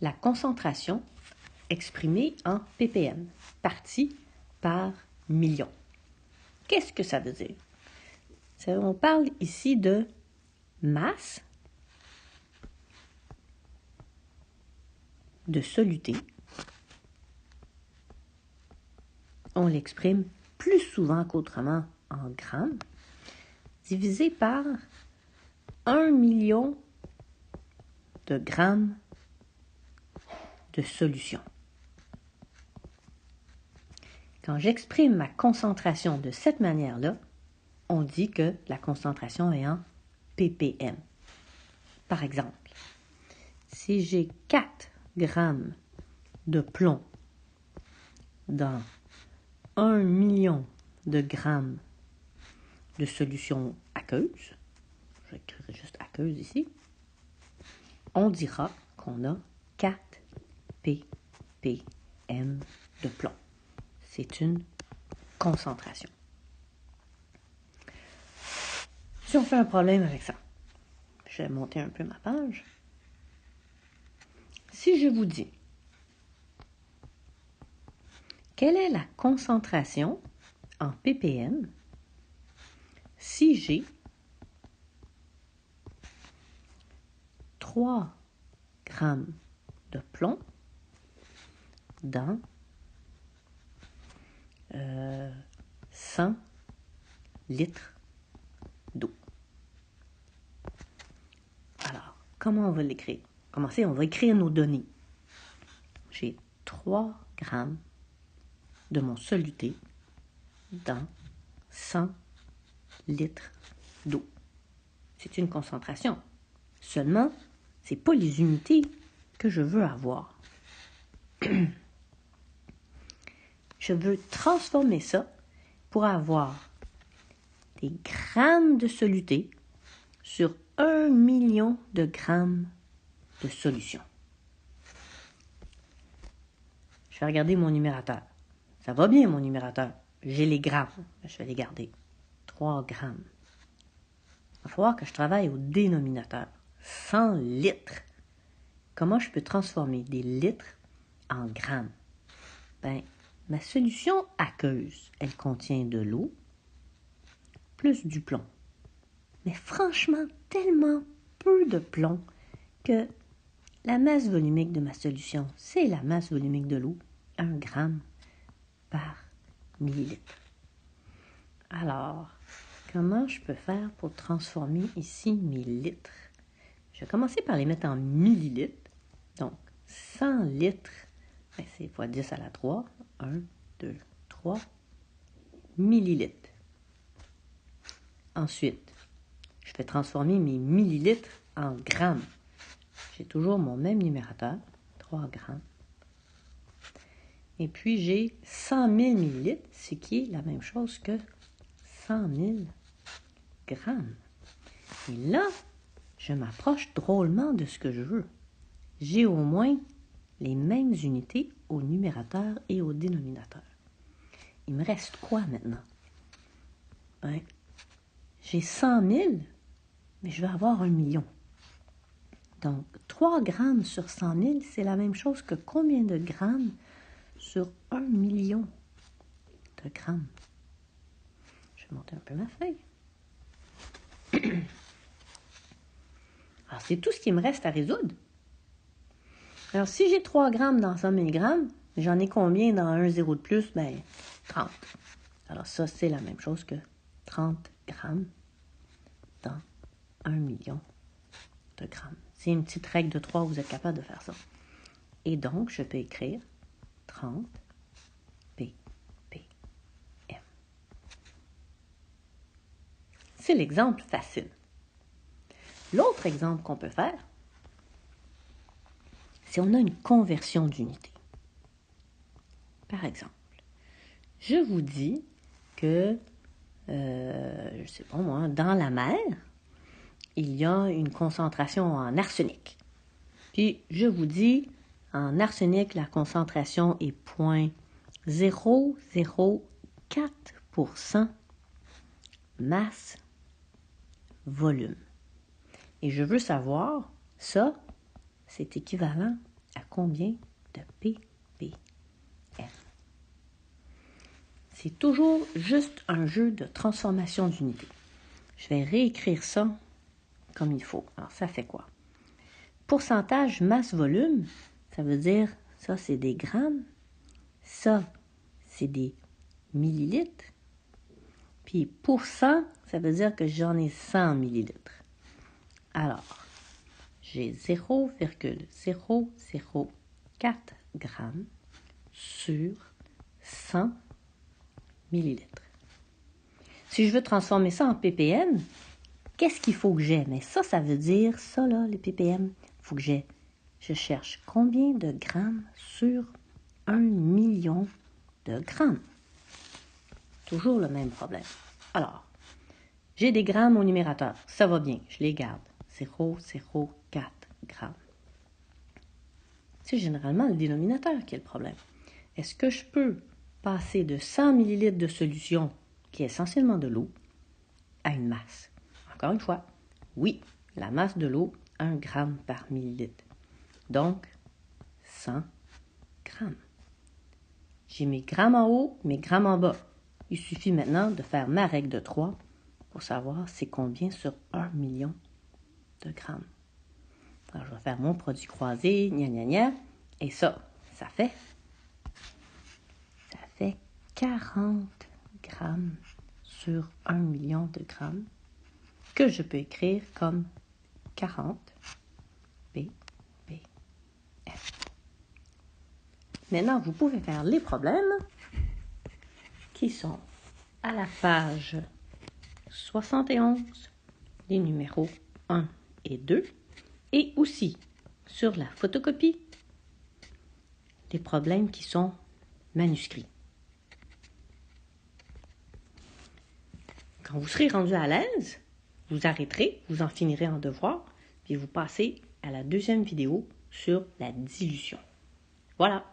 la concentration exprimée en ppm, partie par million. Qu'est-ce que ça veut dire? On parle ici de masse de soluté. On l'exprime plus souvent qu'autrement en grammes, divisé par 1 million de grammes de solution. Quand j'exprime ma concentration de cette manière-là, on dit que la concentration est en ppm. Par exemple, si j'ai 4 grammes de plomb dans 1 million de grammes de solution aqueuse, j'écrirai juste aqueuse ici, on dira qu'on a 4 ppm de plomb. C'est une concentration. Si on fait un problème avec ça, je vais monter un peu ma page. Si je vous dis, quelle est la concentration en ppm si j'ai 3 grammes de plomb dans 100 litres d'eau? Alors, comment on va l'écrire? On va écrire nos données. J'ai 3 grammes de mon soluté dans 100 litres d'eau. C'est une concentration. Seulement, ce n'est pas les unités que je veux avoir. Je veux transformer ça pour avoir des grammes de soluté sur 1 million de grammes de solution. Je vais regarder mon numérateur. Ça va bien, mon numérateur. J'ai les grammes. Je vais les garder. 3 grammes. Il va falloir que je travaille au dénominateur. 100 litres. Comment je peux transformer des litres en grammes? Ma solution aqueuse, elle contient de l'eau plus du plomb. Mais franchement, tellement peu de plomb que la masse volumique de ma solution, c'est la masse volumique de l'eau, 1 gramme par millilitre. Alors, comment je peux faire pour transformer ici mes litres? Je vais commencer par les mettre en millilitres. Donc, 100 litres, c'est fois 10 à la 3. 1, 2, 3 millilitres. Ensuite, je vais transformer mes millilitres en grammes. J'ai toujours mon même numérateur, 3 grammes. Et puis, j'ai 100 000 millilitres, ce qui est la même chose que 100 000 grammes. Et là, je m'approche drôlement de ce que je veux. J'ai au moins les mêmes unités au numérateur et au dénominateur. Il me reste quoi maintenant? J'ai 100 000, mais je vais avoir 1 million. Donc, 3 grammes sur 100 000, c'est la même chose que combien de grammes sur 1 million de grammes? Je vais monter un peu ma feuille. Alors, c'est tout ce qui me reste à résoudre. Alors, si j'ai 3 grammes dans 100 000 grammes, j'en ai combien dans un zéro de plus? 30. Alors, ça, c'est la même chose que 30 grammes dans 1 million de grammes. C'est une petite règle de 3, vous êtes capable de faire ça. Et donc, je peux écrire 30 ppm. C'est l'exemple facile. L'autre exemple qu'on peut faire, c'est on a une conversion d'unité. Par exemple, je vous dis que, je ne sais pas moi, dans la mer, il y a une concentration en arsenic. Puis, je vous dis, en arsenic, la concentration est 0,004% masse volume. Et je veux savoir, ça, c'est équivalent à combien de ppm? C'est toujours juste un jeu de transformation d'unité. Je vais réécrire ça comme il faut. Alors, ça fait quoi? Pourcentage masse-volume, ça veut dire, ça, c'est des grammes. Ça, c'est des millilitres. Puis, pourcent, ça veut dire que j'en ai 100 millilitres. Alors, j'ai 0,004 grammes sur 100 millilitres. Si je veux transformer ça en ppm, qu'est-ce qu'il faut que j'ai? Mais ça veut dire, ça là, les ppm, il faut que je cherche combien de grammes sur 1 million de grammes. Toujours le même problème. Alors, j'ai des grammes au numérateur. Ça va bien, je les garde. 0,04 grammes. C'est généralement le dénominateur qui est le problème. Est-ce que je peux passer de 100 ml de solution, qui est essentiellement de l'eau, à une masse? Encore une fois, oui, la masse de l'eau, 1 gramme par millilitre. Donc, 100 grammes. J'ai mes grammes en haut, mes grammes en bas. Il suffit maintenant de faire ma règle de 3 pour savoir c'est combien sur 1 million de grammes. Alors, je vais faire mon produit croisé, gna gna gna, et ça fait 40 grammes sur 1 million de grammes que je peux écrire comme 40 ppm. Maintenant, vous pouvez faire les problèmes qui sont à la page 71, les numéros 1 et 2, et aussi sur la photocopie, les problèmes qui sont manuscrits. Quand vous serez rendu à l'aise, vous arrêterez, vous en finirez en devoir, puis vous passez à la deuxième vidéo sur la dilution. Voilà.